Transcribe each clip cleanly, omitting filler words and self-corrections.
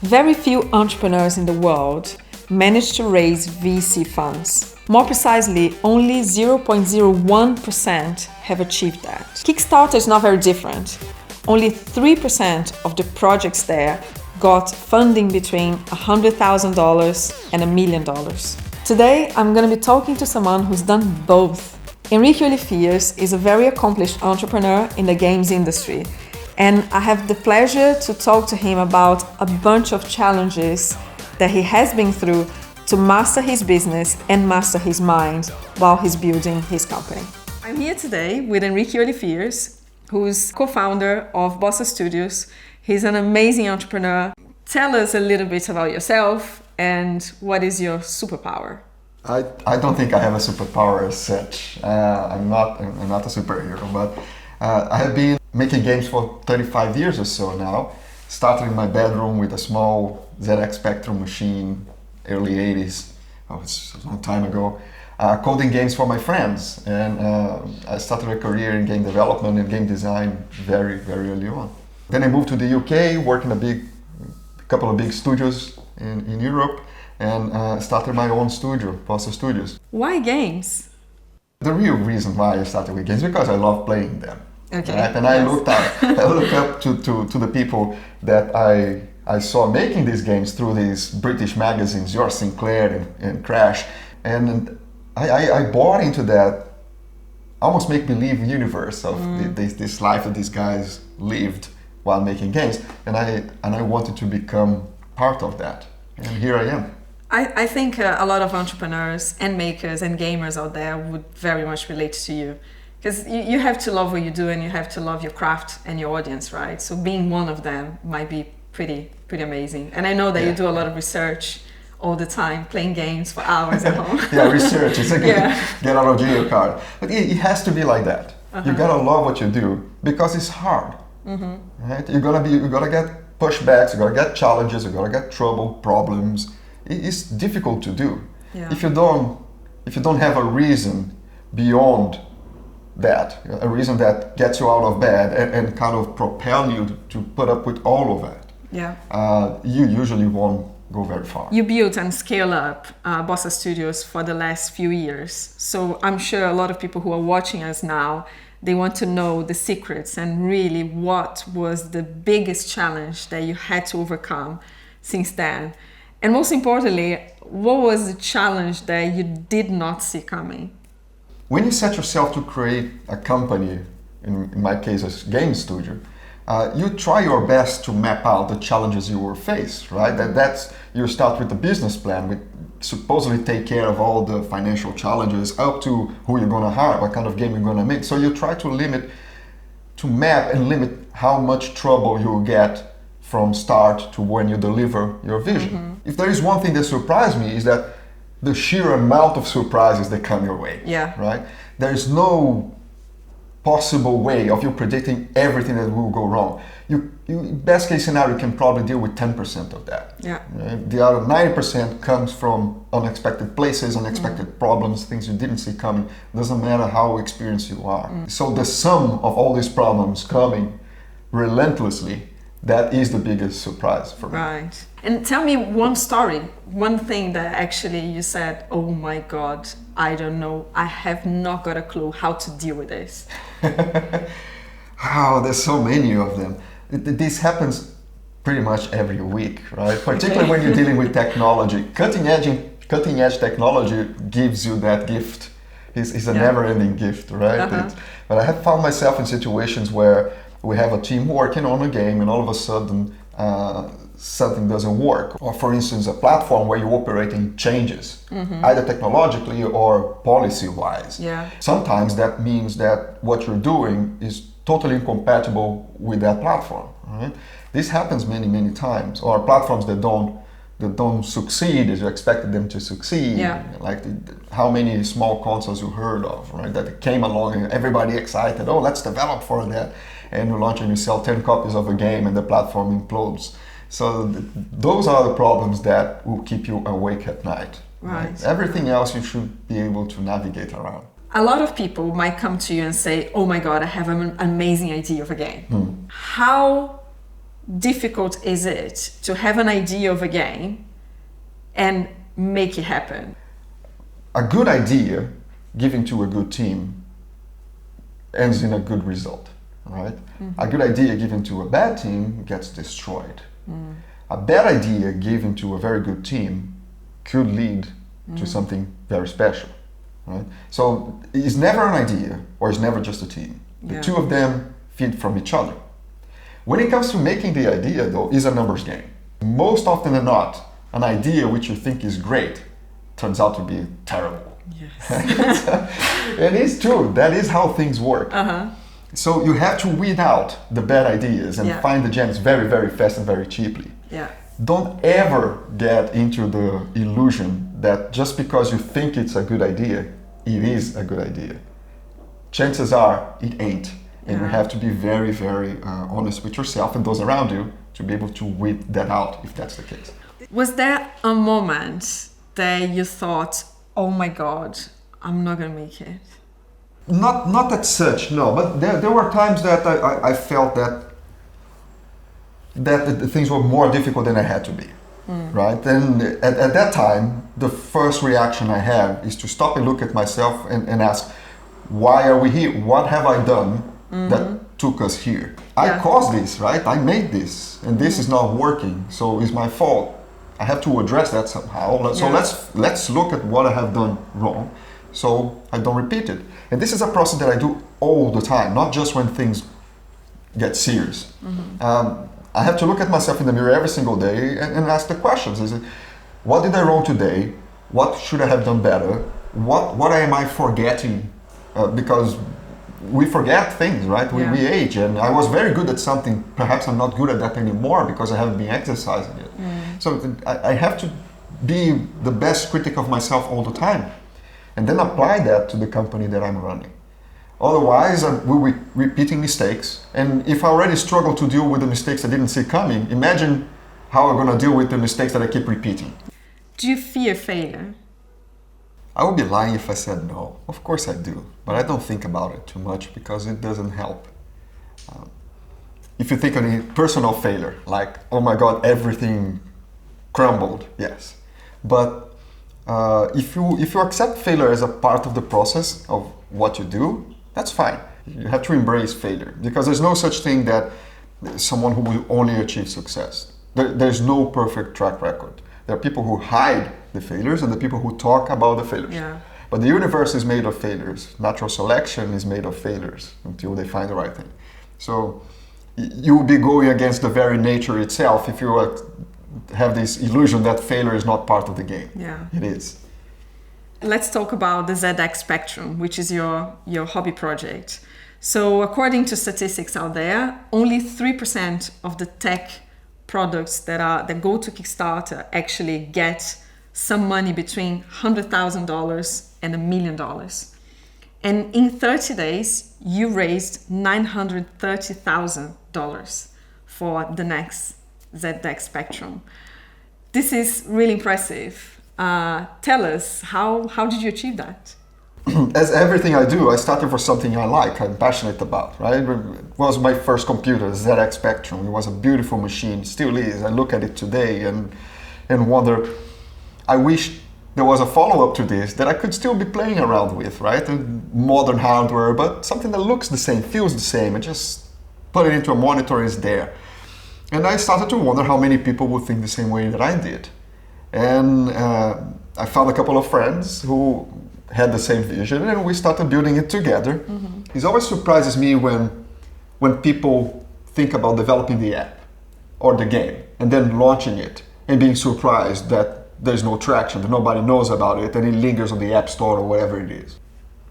Very few entrepreneurs in the world manage to raise VC funds. More precisely, only 0.01% have achieved that. Kickstarter is not very different. Only 3% of the projects there got funding between $100,000 and $1 million. Today, I'm going to be talking to someone who's done both. Henrique Olifiers is a very accomplished entrepreneur in the games industry, and I have the pleasure to talk to him about a bunch of challenges that he has been through to master his business and master his mind while he's building his company. I'm here today with Henrique Olifiers, who's co-founder of Bossa Studios. He's an amazing entrepreneur. Tell us a little bit about yourself and what is your superpower? I don't think I have a superpower as such. I'm not a superhero, but I have been making games for 35 years or so now. Started in my bedroom with a small ZX Spectrum machine, early 80s. Oh, it's a long time ago. Coding games for my friends, and I started a career in game development and game design very, very early on. Then I moved to the UK, worked in a couple of big studios in Europe, and started my own studio, Bossa Studios. Why games? The real reason why I started with games is because I love playing them. Okay. Right? And yes. I look up to the people that I saw making these games through these British magazines, Your Sinclair and Crash, and I bought into that almost make-believe universe of this life that these guys lived while making games, and I wanted to become part of that, and here I am. I think a lot of entrepreneurs and makers and gamers out there would very much relate to you, because you have to love what you do and you have to love your craft and your audience, right? So being one of them might be pretty amazing. And I know that you do a lot of research all the time, playing games for hours at home. Yeah, research is a get out of jail card. But it has to be like that. You gotta love what you do because it's hard. Right? You're gonna get pushbacks, you're gonna get challenges, you're gonna get trouble, problems. It's difficult to do. Yeah. If you don't have a reason beyond that, a reason that gets you out of bed and kind of propel you to put up with all of that, you usually won't go very far. You built and scale up Bossa Studios for the last few years. So I'm sure a lot of people who are watching us now, they want to know the secrets and really what was the biggest challenge that you had to overcome since then. And most importantly, what was the challenge that you did not see coming? When you set yourself to create a company, in my case a game studio, you try your best to map out the challenges you will face, right? You start with the business plan, with supposedly take care of all the financial challenges up to who you're going to hire, what kind of game you're going to make. So you try to map and limit how much trouble you'll get from start to when you deliver your vision. If there is one thing that surprised me is that the sheer amount of surprises that come your way, right? There is no possible way of you predicting everything that will go wrong. You best case scenario, you can probably deal with 10% of that. Right? The other 90% comes from unexpected places, unexpected problems, things you didn't see coming. Doesn't matter how experienced you are. So the sum of all these problems coming relentlessly, that is the biggest surprise for me. Right. And tell me one story, one thing that actually you said, oh my God, I don't know, I have not got a clue how to deal with this. Oh, there's so many of them. This happens pretty much every week, right? Particularly when you're dealing with technology. Cutting edge technology gives you that gift. It's a never-ending gift, right? But I have found myself in situations where we have a team working on a game and all of a sudden something doesn't work. Or for instance, a platform where you're operating changes, either technologically or policy-wise. Sometimes that means that what you're doing is totally incompatible with that platform. Right? This happens many, many times. Or platforms that don't succeed as you expected them to succeed. Like how many small consoles you heard of, right? That came along and everybody excited, oh, let's develop for that. And you launch and you sell 10 copies of a game and the platform implodes. So those are the problems that will keep you awake at night. Right. Everything else you should be able to navigate around. A lot of people might come to you and say, oh my God, I have an amazing idea of a game. How difficult is it to have an idea of a game and make it happen? A good idea given to a good team ends in a good result, right? A good idea given to a bad team gets destroyed. A bad idea given to a very good team could lead to something very special, right? So it's never an idea, or it's never just a team. The two of them feed from each other. When it comes to making the idea, though, is a numbers game. Most often than not, an idea which you think is great turns out to be terrible. Yes. It is true. That is how things work. So you have to weed out the bad ideas and find the gems very, very fast and very cheaply. Yeah. Don't ever get into the illusion that just because you think it's a good idea, it is a good idea. Chances are it ain't. And you have to be very, very honest with yourself and those around you to be able to weed that out if that's the case. Was there a moment that you thought, oh my God, I'm not gonna make it? Not as such, no. But there were times that I felt that the things were more difficult than I had to be, right? And at that time, the first reaction I have is to stop and look at myself and ask, why are we here? What have I done that took us here? I caused this, right? I made this, and this is not working, so it's my fault. I have to address that somehow. So let's look at what I have done wrong, so I don't repeat it. And this is a process that I do all the time, not just when things get serious. I have to look at myself in the mirror every single day and ask the questions. Is it, what did I wrong today? What should I have done better? What am I forgetting? Because we forget things, right? We age, and I was very good at something. Perhaps I'm not good at that anymore because I haven't been exercising it. So I have to be the best critic of myself all the time, and then apply that to the company that I'm running. Otherwise, we'll be repeating mistakes. And if I already struggle to deal with the mistakes I didn't see coming, imagine how I'm going to deal with the mistakes that I keep repeating. Do you fear failure? I would be lying if I said no. Of course I do, but I don't think about it too much because it doesn't help. If you think of a personal failure, like, oh my God, everything crumbled, yes. But if you accept failure as a part of the process of what you do, that's fine. You have to embrace failure because there's no such thing that someone who will only achieve success. There's no perfect track record. There are people who hide the failures and the people who talk about the failures. But the universe is made of failures. Natural selection is made of failures until they find the right thing. So you will be going against the very nature itself if you have this illusion that failure is not part of the game. It is. Let's talk about the ZX Spectrum, which is your hobby project. So according to statistics out there, only 3% of the tech products that go to Kickstarter actually get some money between $100,000 and $1 million. And in 30 days, you raised $930,000 for the next ZX Spectrum. This is really impressive. Tell us, how did you achieve that? As everything I do, I started for something I like, I'm passionate about, right? It was my first computer, ZX Spectrum. It was a beautiful machine, still is. I look at it today and wonder, I wish there was a follow-up to this that I could still be playing around with, right? And modern hardware, but something that looks the same, feels the same, and just put it into a monitor is there. And I started to wonder how many people would think the same way that I did. And I found a couple of friends who had the same vision, and we started building it together. It always surprises me when people think about developing the app or the game and then launching it and being surprised that there's no traction, that nobody knows about it, and it lingers on the App Store or whatever it is.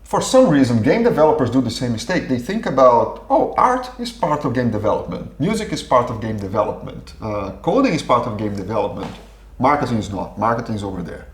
For some reason, game developers do the same mistake. They think about, oh, art is part of game development, music is part of game development, coding is part of game development. Marketing is not. Marketing is over there.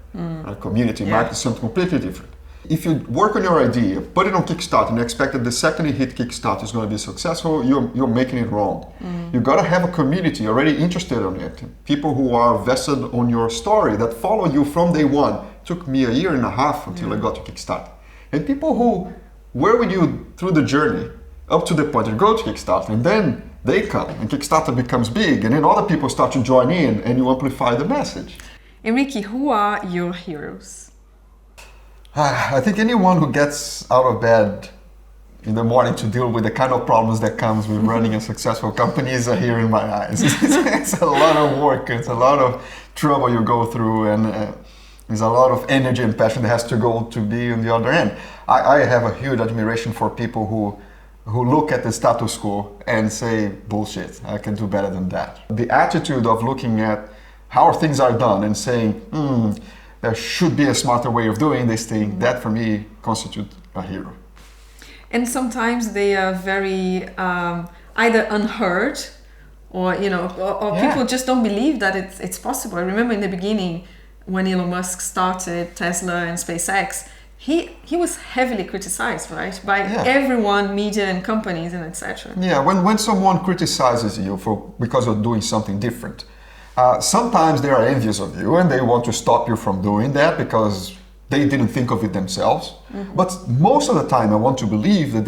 Community marketing is something completely different. If you work on your idea, put it on Kickstarter, and expect that the second you hit Kickstarter is going to be successful, you're making it wrong. You got to have a community already interested in it. People who are vested on your story, that follow you from day one. It took me 1.5 years until I got to Kickstarter. And people who were with you through the journey, up to the point you go to Kickstarter, and then they come, and Kickstarter becomes big, and then other people start to join in, and you amplify the message. Henrique, who are your heroes? I think anyone who gets out of bed in the morning to deal with the kind of problems that comes with running a successful company is a hero in my eyes. It's a lot of work, it's a lot of trouble you go through, and there's a lot of energy and passion that has to go to be on the other end. I have a huge admiration for people who look at the status quo and say, bullshit, I can do better than that. The attitude of looking at how things are done and saying, there should be a smarter way of doing this thing, that for me constitutes a hero. And sometimes they are very either unheard or people just don't believe that it's possible. I remember in the beginning when Elon Musk started Tesla and SpaceX, he was heavily criticized, right, by everyone, media and companies and etc. Yeah, when someone criticizes you because you're doing something different, sometimes they are envious of you and they want to stop you from doing that because they didn't think of it themselves. But most of the time I want to believe that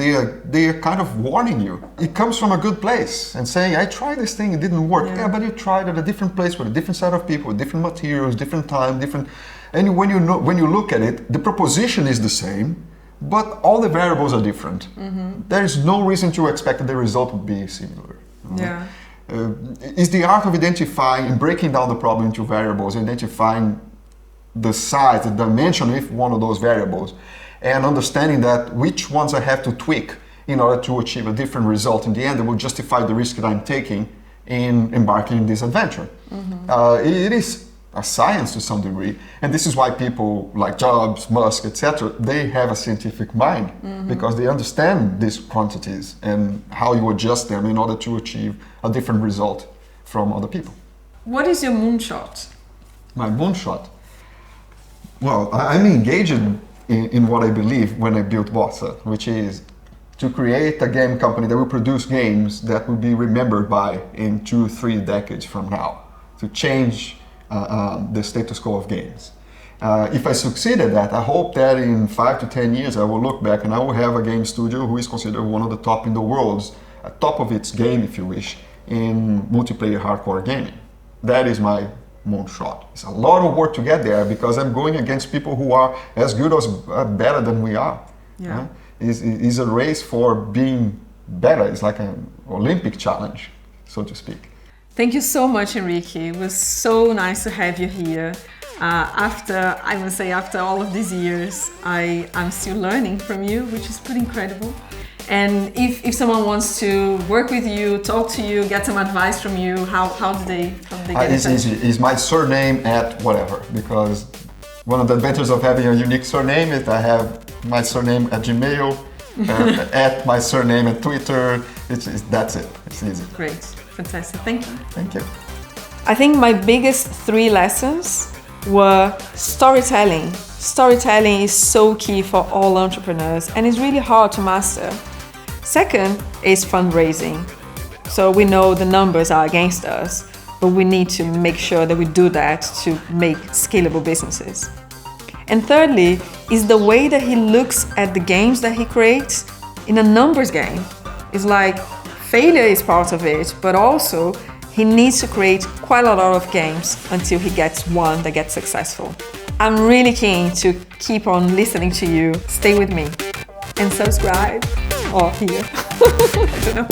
they are kind of warning you. It comes from a good place and saying, I tried this thing, it didn't work. Yeah, but you tried at a different place with a different set of people, different materials, different time, different... And when you look at it, the proposition is the same, but all the variables are different. There is no reason to expect that the result would be similar. Yeah. It's the art of identifying and breaking down the problem into variables, identifying the size, the dimension of one of those variables, and understanding that which ones I have to tweak in order to achieve a different result in the end that will justify the risk that I'm taking in embarking in this adventure. It is a science to some degree, and this is why people like Jobs, Musk, etc., they have a scientific mind, because they understand these quantities and how you adjust them in order to achieve a different result from other people. What is your moonshot? My moonshot? Well, I'm engaged in what I believe when I built Bossa, which is to create a game company that will produce games that will be remembered by in 2-3 decades from now, to change the status quo of games. If I succeed at that, I hope that in 5 to 10 years I will look back and I will have a game studio who is considered one of the top in the world, top of its game if you wish, in multiplayer hardcore gaming. That is my moonshot. It's a lot of work to get there because I'm going against people who are as good or better than we are. Yeah. It's a race for being better. It's like an Olympic challenge, so to speak. Thank you so much, Henrique. It was so nice to have you here. After all of these years, I'm still learning from you, which is pretty incredible. And if someone wants to work with you, talk to you, get some advice from you, how do they get It's easy. It's my surname at whatever, because one of the advantages of having a unique surname is I have my surname at Gmail, at my surname at Twitter. That's it. It's easy. Great. Fantastic. Thank you. Thank you. I think my biggest 3 lessons were storytelling. Storytelling is so key for all entrepreneurs and it's really hard to master. Second is fundraising. So we know the numbers are against us, but we need to make sure that we do that to make scalable businesses. And thirdly is the way that he looks at the games that he creates in a numbers game. It's like failure is part of it, but also he needs to create quite a lot of games until he gets one that gets successful. I'm really keen to keep on listening to you. Stay with me and subscribe or here. I don't know.